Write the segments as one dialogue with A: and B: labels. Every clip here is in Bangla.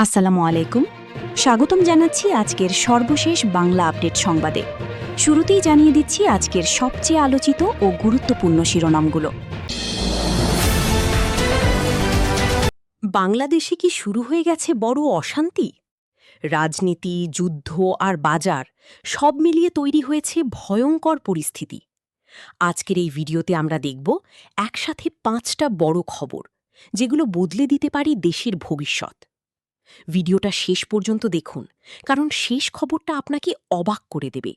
A: আসসালামু আলাইকুম। স্বাগতম জানাচ্ছি আজকের সর্বশেষ বাংলা আপডেট সংবাদে। শুরুতেই জানিয়ে দিচ্ছি আজকের সবচেয়ে আলোচিত ও গুরুত্বপূর্ণ শিরোনামগুলো। বাংলাদেশে কি শুরু হয়ে গেছে বড় অশান্তি? রাজনীতি, যুদ্ধ আর বাজার সব মিলিয়ে তৈরি হয়েছে ভয়ঙ্কর পরিস্থিতি। আজকের এই ভিডিওতে আমরা দেখব একসাথে 5টা বড় খবর, যেগুলো বদলে দিতে পারে দেশের ভবিষ্যৎ। ভিডিওটা শেষ পর্যন্ত দেখুন, কারণ শেষ খবরটা আপনাকে অবাক করে দেবে।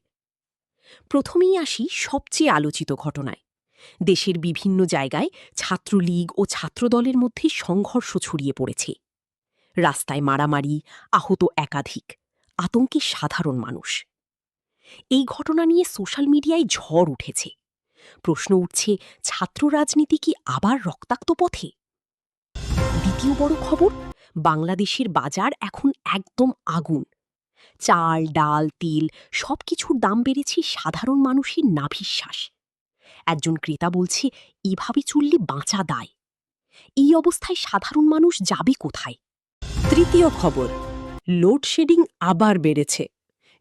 A: প্রথমেই আসি সবচেয়ে আলোচিত ঘটনায়। দেশের বিভিন্ন জায়গায় ছাত্রলীগ ও ছাত্রদলের মধ্যে সংঘর্ষ ছড়িয়ে পড়েছে। রাস্তায় মারামারি, আহত একাধিক, আতঙ্কে সাধারণ মানুষ। এই ঘটনা নিয়ে সোশ্যাল মিডিয়ায় ঝড় উঠেছে। প্রশ্ন উঠছে, ছাত্র রাজনীতি কি আবার রক্তাক্ত পথে? দ্বিতীয় বড় খবর, বাংলাদেশের বাজার এখন একদম আগুন। চাল, ডাল, তেল সবকিছুর দাম বেড়েছে সাধারণ মানুষের নাভিশ্বাস। একজন ক্রেতা বলছে, এভাবে চললে বাঁচা দায়। এই অবস্থায় সাধারণ মানুষ যাবে কোথায়? তৃতীয় খবর, লোডশেডিং আবার বেড়েছে।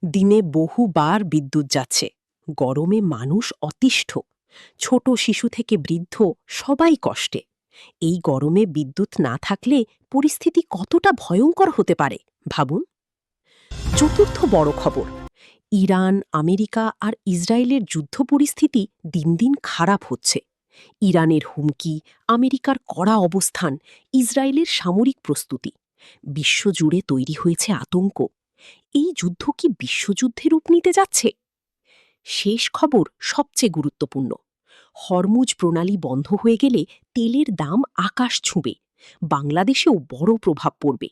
A: দিনে বহুবার বিদ্যুৎ যাচ্ছে। গরমে মানুষ অতিষ্ঠ। ছোট শিশু থেকে বৃদ্ধ সবাই কষ্টে। এই গরমে বিদ্যুৎ না থাকলে পরিস্থিতি কতটা ভয়ঙ্কর হতে পারে ভাবুন। চতুর্থ বড় খবর, ইরান, আমেরিকা আর ইসরায়েলের যুদ্ধ পরিস্থিতি দিন দিন খারাপ হচ্ছে। ইরানের হুমকি, আমেরিকার কড়া অবস্থান, ইসরায়েলের সামরিক প্রস্তুতি, বিশ্বজুড়ে তৈরি হয়েছে আতঙ্ক। এই যুদ্ধ কি বিশ্বযুদ্ধে রূপ নিতে যাচ্ছে? শেষ খবর সবচেয়ে গুরুত্বপূর্ণ, হরমুজ প্রণালী বন্ধ হয়ে গেলে তেলের দাম আকাশ ছুঁবে। বাংলাদেশেও বড় প্রভাব পড়বে।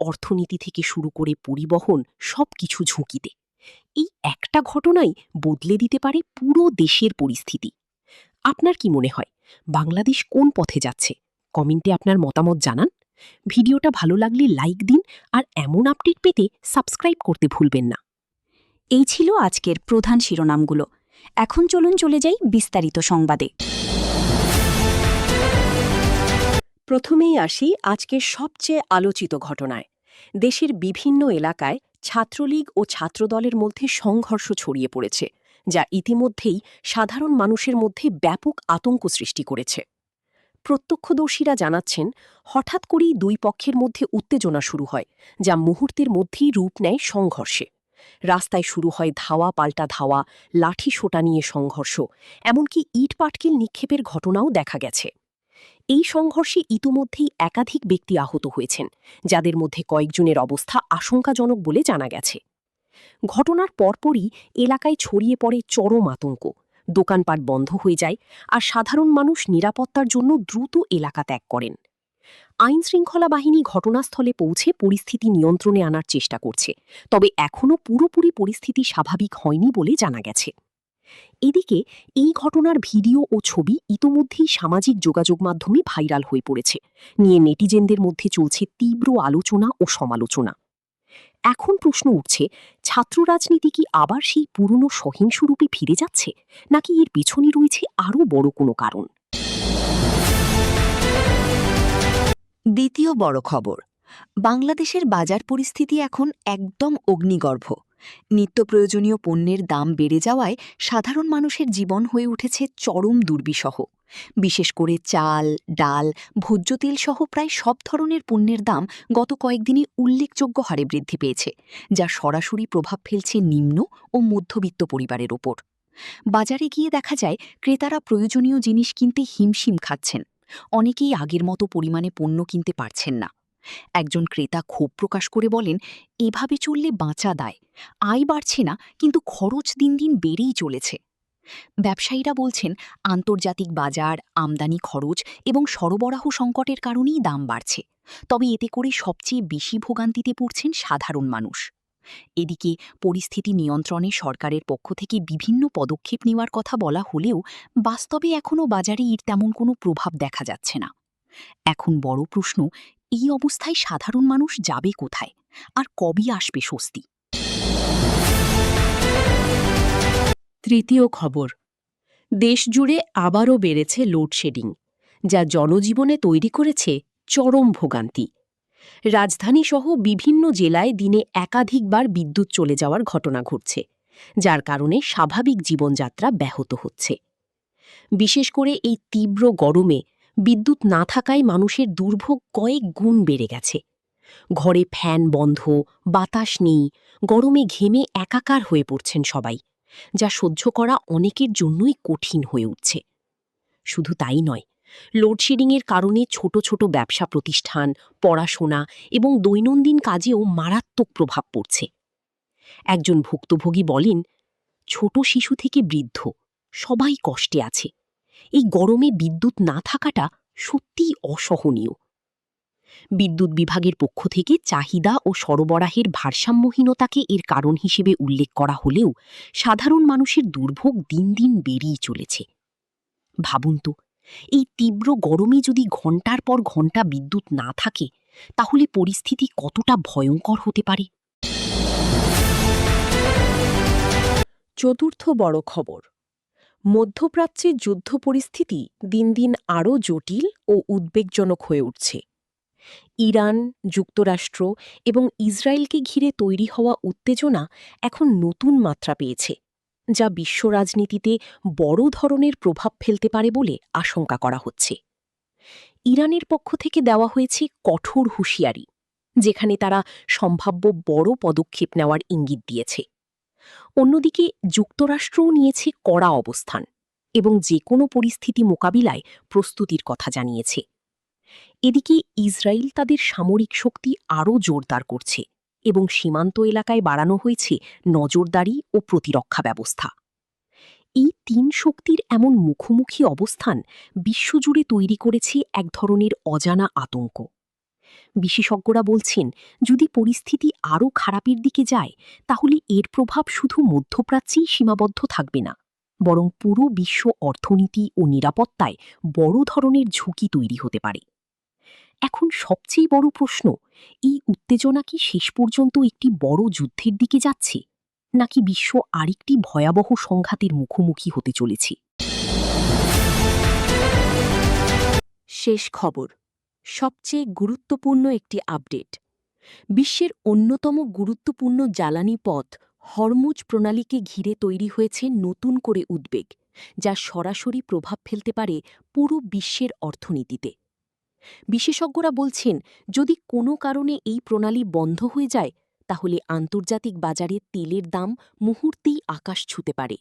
A: অর্থনীতি থেকে শুরু করে পরিবহন সবকিছু ঝুঁকিতে। এই একটা ঘটনাই বদলে দিতে পারে পুরো দেশের পরিস্থিতি। আপনার কি মনে হয়, বাংলাদেশ কোন পথে যাচ্ছে? কমেন্টে আপনার মতামত জানান। ভিডিওটা ভালো লাগলে লাইক দিন, আর এমন আপডেট পেতে সাবস্ক্রাইব করতে ভুলবেন না। এই ছিল আজকের প্রধান শিরোনামগুলো। এখন চলুন চলে যাই বিস্তারিত সংবাদে। প্রথমেই আসি আজকের সবচেয়ে আলোচিত ঘটনায়। দেশের বিভিন্ন এলাকায় ছাত্রলীগ ও ছাত্রদলের মধ্যে সংঘর্ষ ছড়িয়ে পড়েছে, যা ইতিমধ্যেই সাধারণ মানুষের মধ্যে ব্যাপক আতঙ্ক সৃষ্টি করেছে। প্রত্যক্ষদর্শীরা জানাচ্ছেন, হঠাৎ করেই দুই পক্ষের মধ্যে উত্তেজনা শুরু হয়, যা মুহূর্তের মধ্যেই রূপ নেয় সংঘর্ষে। রাস্তায় শুরু হয় ধাওয়া পাল্টা ধাওয়া, লাঠি সোটা নিয়ে সংঘর্ষ, এমনকি ইট পাটকেল নিক্ষেপের ঘটনাও দেখা গেছে। এই সংঘর্ষে ইতিমধ্যেই একাধিক ব্যক্তি আহত হয়েছেন, যাদের মধ্যে কয়েকজনের অবস্থা আশঙ্কাজনক বলে জানা গেছে। ঘটনার পরপরই এলাকায় ছড়িয়ে পড়ে চরম আতঙ্ক। দোকানপাট বন্ধ হয়ে যায়, আর সাধারণ মানুষ নিরাপত্তার জন্য দ্রুত এলাকা ত্যাগ করেন। আইনশৃঙ্খলা বাহিনী ঘটনাস্থলে পৌঁছে পরিস্থিতি নিয়ন্ত্রণে আনার চেষ্টা করছে, তবে এখনও পুরোপুরি পরিস্থিতি স্বাভাবিক হয়নি বলে জানা গেছে। এদিকে এই ঘটনার ভিডিও ও ছবি ইতোমধ্যেই সামাজিক যোগাযোগ মাধ্যমে ভাইরাল হয়ে পড়েছে, নিয়ে নেটিজেনদের মধ্যে চলছে তীব্র আলোচনা ও সমালোচনা। এখন প্রশ্ন উঠছে, ছাত্র রাজনীতি কি আবার সেই পুরনো সহিংস রূপে ফিরে যাচ্ছে, নাকি এর পেছনে রয়েছে আরও বড় কোনো কারণ?
B: দ্বিতীয় বড় খবর, বাংলাদেশের বাজার পরিস্থিতি এখন একদম অগ্নিগর্ভ। নিত্য প্রয়োজনীয় পণ্যের দাম বেড়ে যাওয়ায় সাধারণ মানুষের জীবন হয়ে উঠেছে চরম দুর্বিষহ। বিশেষ করে চাল, ডাল, ভোজ্য তেল সহ প্রায় সব ধরনের পণ্যের দাম গত কয়েকদিনে উল্লেখযোগ্য হারে বৃদ্ধি পেয়েছে, যা সরাসরি প্রভাব ফেলছে নিম্ন ও মধ্যবিত্ত পরিবারের ওপর। বাজারে গিয়ে দেখা যায় ক্রেতারা প্রয়োজনীয় জিনিস কিনতে হিমশিম খাচ্ছেন। অনেকেই আগের মতো পরিমাণে পণ্য কিনতে পারছেন না। একজন ক্রেতা ক্ষোভ প্রকাশ করে বলেন, এভাবে চললে বাঁচা দায়। আয় বাড়ছে না, কিন্তু খরচ দিন দিন বেড়েই চলেছে। ব্যবসায়ীরা বলছেন, আন্তর্জাতিক বাজার, আমদানি খরচ এবং সরবরাহ সংকটের কারণেই দাম বাড়ছে। তবে এতে করে সবচেয়ে বেশি ভোগান্তিতে পড়ছেন সাধারণ মানুষ। এদিকে পরিস্থিতি নিয়ন্ত্রণে সরকারের পক্ষ থেকে বিভিন্ন পদক্ষেপ নেওয়ার কথা বলা হলেও বাস্তবে এখনও বাজারে এর তেমন কোনো প্রভাব দেখা যাচ্ছে না। এখন বড় প্রশ্ন, এই অবস্থায় সাধারণ মানুষ যাবে কোথায়, আর কবে আসবে স্বস্তি?
A: তৃতীয় খবর, দেশজুড়ে আবারও বেড়েছে লোডশেডিং, যা জনজীবনে তৈরি করেছে চরম ভোগান্তি। রাজধানীসহ বিভিন্ন জেলায় দিনে একাধিকবার বিদ্যুৎ চলে যাওয়ার ঘটনা ঘটছে, যার কারণে স্বাভাবিক জীবনযাত্রা ব্যাহত হচ্ছে। বিশেষ করে এই তীব্র গরমে বিদ্যুৎ না থাকায় মানুষের দুর্ভোগ কয়েক গুণ বেড়ে গেছে। ঘরে ফ্যান বন্ধ, বাতাস নেই, গরমে ঘেমে একাকার হয়ে পড়ছেন সবাই, যা সহ্য করা অনেকের জন্যই কঠিন হয়ে উঠছে। শুধু তাই নয়, লোডশেডিংয়ের কারণে ছোট ছোট ব্যবসা প্রতিষ্ঠান, পড়াশোনা এবং দৈনন্দিন কাজেও মারাত্মক প্রভাব পড়ছে। একজন ভুক্তভোগী বলেন, ছোট শিশু থেকে বৃদ্ধ সবাই কষ্টে আছে। এই গরমে বিদ্যুৎ না থাকাটা সত্যিই অসহনীয়। বিদ্যুৎ বিভাগের পক্ষ থেকে চাহিদা ও সরবরাহের ভারসাম্যহীনতাকে এর কারণ হিসেবে উল্লেখ করা হলেও সাধারণ মানুষের দুর্ভোগ দিন দিন বেড়েই চলেছে। ভাবুন তো, এই তীব্র গরমে যদি ঘণ্টার পর ঘণ্টা বিদ্যুৎ না থাকে, তাহলে পরিস্থিতি কতটা ভয়ঙ্কর হতে পারে। চতুর্থ বড় খবর, মধ্যপ্রাচ্যের যুদ্ধ পরিস্থিতি দিন দিন আরও জটিল ও উদ্বেগজনক হয়ে উঠছে। ইরান, যুক্তরাষ্ট্র এবং ইসরায়েলকে ঘিরে তৈরি হওয়া উত্তেজনা এখন নতুন মাত্রা পেয়েছে, যা বিশ্ব রাজনীতিতে বড় ধরনের প্রভাব ফেলতে পারে বলে আশঙ্কা করা হচ্ছে। ইরানের পক্ষ থেকে দেওয়া হয়েছে কঠোর হুঁশিয়ারি, যেখানে তারা সম্ভাব্য বড় পদক্ষেপ নেওয়ার ইঙ্গিত দিয়েছে। অন্যদিকে যুক্তরাষ্ট্রও নিয়েছে কড়া অবস্থান এবং যে কোনো পরিস্থিতি মোকাবিলায় প্রস্তুতির কথা জানিয়েছে। এদিকে ইসরায়েল তাদের সামরিক শক্তি আরও জোরদার করছে এবং সীমান্ত এলাকায় বাড়ানো হয়েছে নজরদারি ও প্রতিরক্ষা ব্যবস্থা। এই তিন শক্তির এমন মুখোমুখি অবস্থান বিশ্বজুড়ে তৈরি করেছে এক ধরনের অজানা আতঙ্ক। বিশেষজ্ঞরা বলছেন, যদি পরিস্থিতি আরও খারাপের দিকে যায়, তাহলে এর প্রভাব শুধু মধ্যপ্রাচ্যেই সীমাবদ্ধ থাকবে না, বরং পুরো বিশ্ব অর্থনীতি ও নিরাপত্তায় বড় ধরনের ঝুঁকি তৈরি হতে পারে। এখন সবচেয়ে বড় প্রশ্ন, এই উত্তেজনা কি শেষ পর্যন্ত একটি বড় যুদ্ধের দিকে যাচ্ছে, নাকি বিশ্ব আরেকটি ভয়াবহ সংঘাতের মুখোমুখি হতে চলেছে? শেষ খবর, সবচেয়ে গুরুত্বপূর্ণ একটি আপডেট। বিশ্বের অন্যতম গুরুত্বপূর্ণ জ্বালানি পথ হরমুজ প্রণালীকে ঘিরে তৈরি হয়েছে নতুন করে উদ্বেগ, যা সরাসরি প্রভাব ফেলতে পারে পুরো বিশ্বের অর্থনীতিতে। বিশেষজ্ঞরা বলছেন, যদি কোনো কারণে এই প্রণালী বন্ধ হয়ে যায়, তাহলে আন্তর্জাতিক বাজারে তেলের দাম মুহূর্তেই আকাশ ছুঁতে পারে।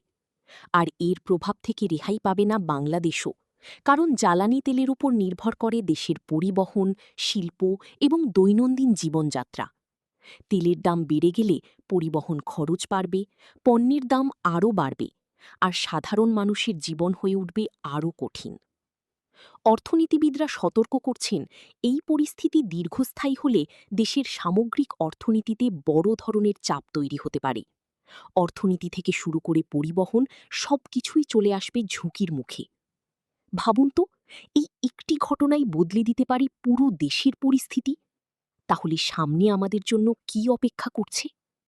A: আর এর প্রভাব থেকে রেহাই পাবে না বাংলাদেশও, কারণ জ্বালানি তেলের উপর নির্ভর করে দেশের পরিবহন, শিল্প এবং দৈনন্দিন জীবনযাত্রা। তেলের দাম বেড়ে গেলে পরিবহন খরচ বাড়বে, পণ্যের দাম আরও বাড়বে, আর সাধারণ মানুষের জীবন হয়ে উঠবে আরও কঠিন। অর্থনীতিবিদরা সতর্ক করছেন, এই পরিস্থিতি দীর্ঘস্থায়ী হলে দেশের সামগ্রিক অর্থনীতিতে বড় ধরনের চাপ তৈরি হতে পারে। অর্থনীতি থেকে শুরু করে পরিবহন, সবকিছুই চলে আসবে ঝুঁকির মুখে। ভাবুন তো, এই একটি ঘটনাই বদলে দিতে পারে পুরো দেশের পরিস্থিতি। তাহলে সামনে আমাদের জন্য কী অপেক্ষা করছে?